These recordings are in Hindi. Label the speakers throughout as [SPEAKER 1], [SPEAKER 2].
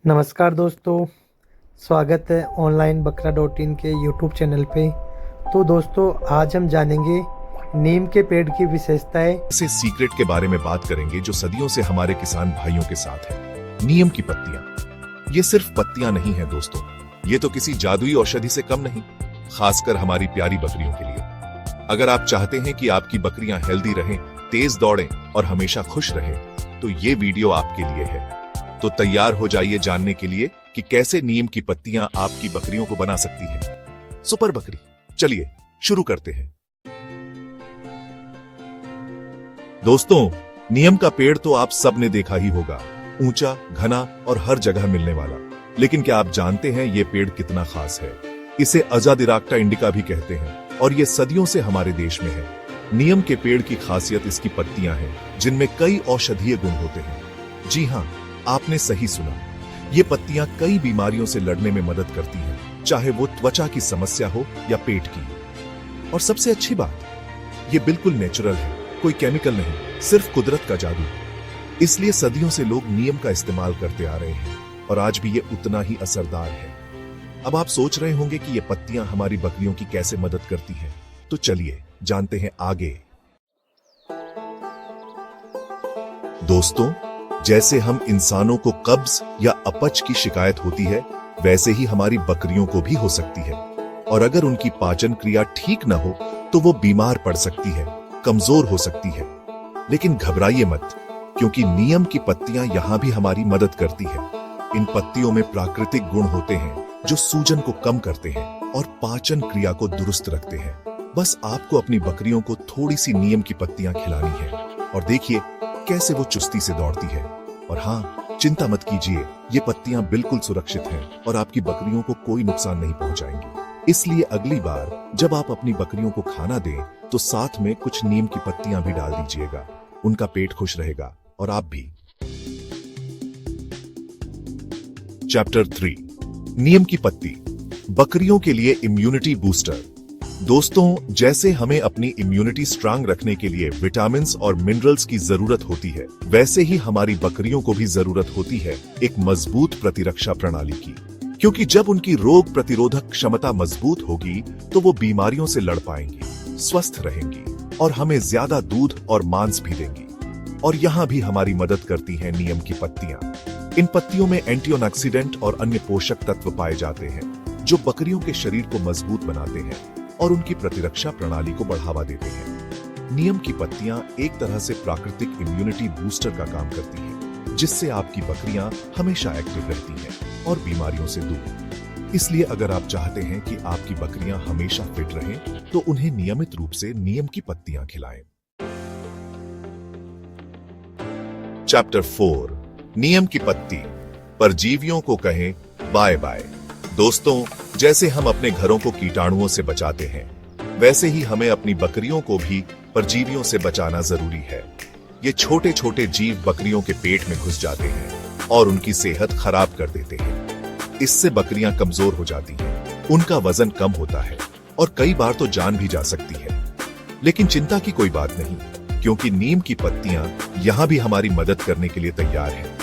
[SPEAKER 1] नमस्कार दोस्तों, स्वागत है ऑनलाइन बकरा डॉट इन के यूट्यूब चैनल पे। तो दोस्तों, आज हम जानेंगे नीम के पेड़ की विशेषताएं।
[SPEAKER 2] ऐसे सीक्रेट के बारे में बात करेंगे जो सदियों से हमारे किसान भाइयों के साथ है। नीम की पत्तियां। ये सिर्फ पत्तियां नहीं है दोस्तों, ये तो किसी जादुई औषधि से कम नहीं, खासकर हमारी प्यारी बकरियों के लिए। अगर आप चाहते हैं कि आपकी बकरियां हेल्दी रहें, तेज दौड़ें और हमेशा खुश रहें, तो ये वीडियो आपके लिए है। तो तैयार हो जाइए जानने के लिए कि कैसे नीम की पत्तियां आपकी बकरियों को बना सकती हैं। सुपर बकरी, चलिए शुरू करते हैं। दोस्तों, नीम का पेड़ तो आप सब ने देखा ही होगा, ऊंचा, घना और हर जगह मिलने वाला। लेकिन क्या आप जानते हैं ये पेड़ कितना खास है? इसे अजादिराक्टा इंडिका भी कहते हैं और ये सदियों से हमारे देश में है। नीम के पेड़ की खासियत इसकी पत्तियां हैं, जिनमें कई औषधीय गुण होते हैं। जी हाँ, आपने सही सुना, ये पत्तियां कई बीमारियों से लड़ने में मदद करती हैं, चाहे वो त्वचा की समस्या हो या पेट की। और सबसे अच्छी बात, ये बिल्कुल नेचुरल है, कोई केमिकल नहीं, सिर्फ कुदरत का जादू। इसलिए सदियों से लोग नीम का इस्तेमाल करते आ रहे हैं और आज भी ये उतना ही असरदार है। अब आप सोच रहे होंगे कि ये पत्तियां हमारी बकरियों की कैसे मदद करती हैं, तो चलिए जानते हैं आगे। दोस्तों, जैसे हम इंसानों को कब्ज या अपच की शिकायत होती है, वैसे ही हमारी बकरियों को भी हो सकती है। और अगर उनकी पाचन क्रिया ठीक न हो तो वो बीमार पड़ सकती है, कमजोर हो सकती है। लेकिन घबराइए मत, क्योंकि नीम की पत्तियां यहां भी हमारी मदद करती है। इन पत्तियों में प्राकृतिक गुण होते हैं जो सूजन को कम करते हैं और पाचन क्रिया को दुरुस्त रखते हैं। बस आपको अपनी बकरियों को थोड़ी सी नीम की पत्तियां खिलानी है और देखिए कैसे वो चुस्ती से दौड़ती है। और हाँ, चिंता मत कीजिए, ये पत्तियां बिल्कुल सुरक्षित हैं और आपकी बकरियों को कोई नुकसान नहीं पहुंचाएंगी। इसलिए अगली बार जब आप अपनी बकरियों को खाना दें, तो साथ में कुछ नीम की पत्तियां भी डाल दीजिएगा। उनका पेट खुश रहेगा और आप भी। चैप्टर 3, नीम की पत्ती, बकरियों के लिए इम्यूनिटी बूस्टर। दोस्तों, जैसे हमें अपनी इम्यूनिटी स्ट्रांग रखने के लिए विटामिन्स और मिनरल्स की जरूरत होती है, वैसे ही हमारी बकरियों को भी जरूरत होती है एक मजबूत प्रतिरक्षा प्रणाली की। क्योंकि जब उनकी रोग प्रतिरोधक क्षमता मजबूत होगी, तो वो बीमारियों से लड़ पाएंगी, स्वस्थ रहेंगी और हमें ज्यादा दूध और मांस भी देंगी। और यहाँ भी हमारी मदद करती हैं नीम की पत्तियां। इन पत्तियों में एंटीऑक्सीडेंट और अन्य पोषक तत्व पाए जाते हैं, जो बकरियों के शरीर को मजबूत बनाते हैं और उनकी प्रतिरक्षा प्रणाली को बढ़ावा देते हैं। नीम की पत्तियां एक तरह से प्राकृतिक इम्यूनिटी बूस्टर का काम करती हैं, जिससे आपकी बकरियां हमेशा एक्टिव रहती हैं और बीमारियों से दूर। इसलिए अगर आप चाहते हैं कि आपकी बकरियां हमेशा फिट रहें, तो उन्हें नियमित रूप से नीम की पत्तियां खिलाएं। चैप्टर 4, नीम की पत्ती, परजीवियों को कहें बाय बाय। दोस्तों, जैसे हम अपने घरों को कीटाणुओं से बचाते हैं, वैसे ही हमें अपनी बकरियों को भी परजीवियों से बचाना जरूरी है। ये छोटे छोटे जीव बकरियों के पेट में घुस जाते हैं और उनकी सेहत खराब कर देते हैं। इससे बकरियां कमजोर हो जाती हैं, उनका वजन कम होता है और कई बार तो जान भी जा सकती है। लेकिन चिंता की कोई बात नहीं, क्योंकि नीम की पत्तियां यहां भी हमारी मदद करने के लिए तैयार हैं।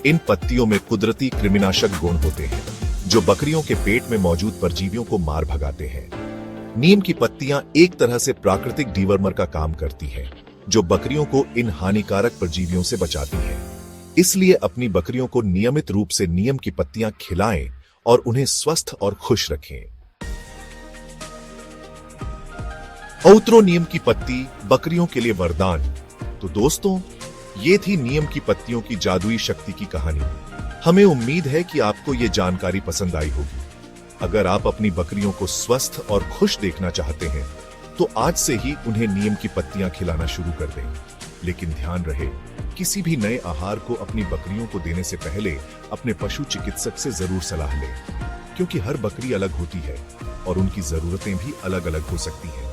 [SPEAKER 2] इन पत्तियों में कुदरती कृमिनाशक गुण होते हैं, जो बकरियों के पेट में मौजूद परजीवियों को मार भगाते हैं। नीम की पत्तियां एक तरह से प्राकृतिक डीवर्मर का काम करती हैं, जो बकरियों को इन हानिकारक परजीवियों से बचाती हैं। इसलिए अपनी बकरियों को नियमित रूप से नीम की पत्तियां खिलाएं और उन्हें स्वस्थ और खुश रखें। औत्रो नीम की पत्ती, बकरियों के लिए वरदान। तो दोस्तों, ये थी नीम की पत्तियों की जादुई शक्ति की कहानी। हमें उम्मीद है कि आपको ये जानकारी पसंद आई होगी। अगर आप अपनी बकरियों को स्वस्थ और खुश देखना चाहते हैं, तो आज से ही उन्हें नीम की पत्तियां खिलाना शुरू कर दें। लेकिन ध्यान रहे, किसी भी नए आहार को अपनी बकरियों को देने से पहले अपने पशु चिकित्सक से जरूर सलाह लें, क्योंकि हर बकरी अलग होती है और उनकी जरूरतें भी अलग अलग हो सकती हैं।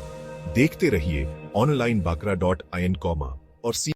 [SPEAKER 2] देखते रहिए ऑनलाइन बकरा.in और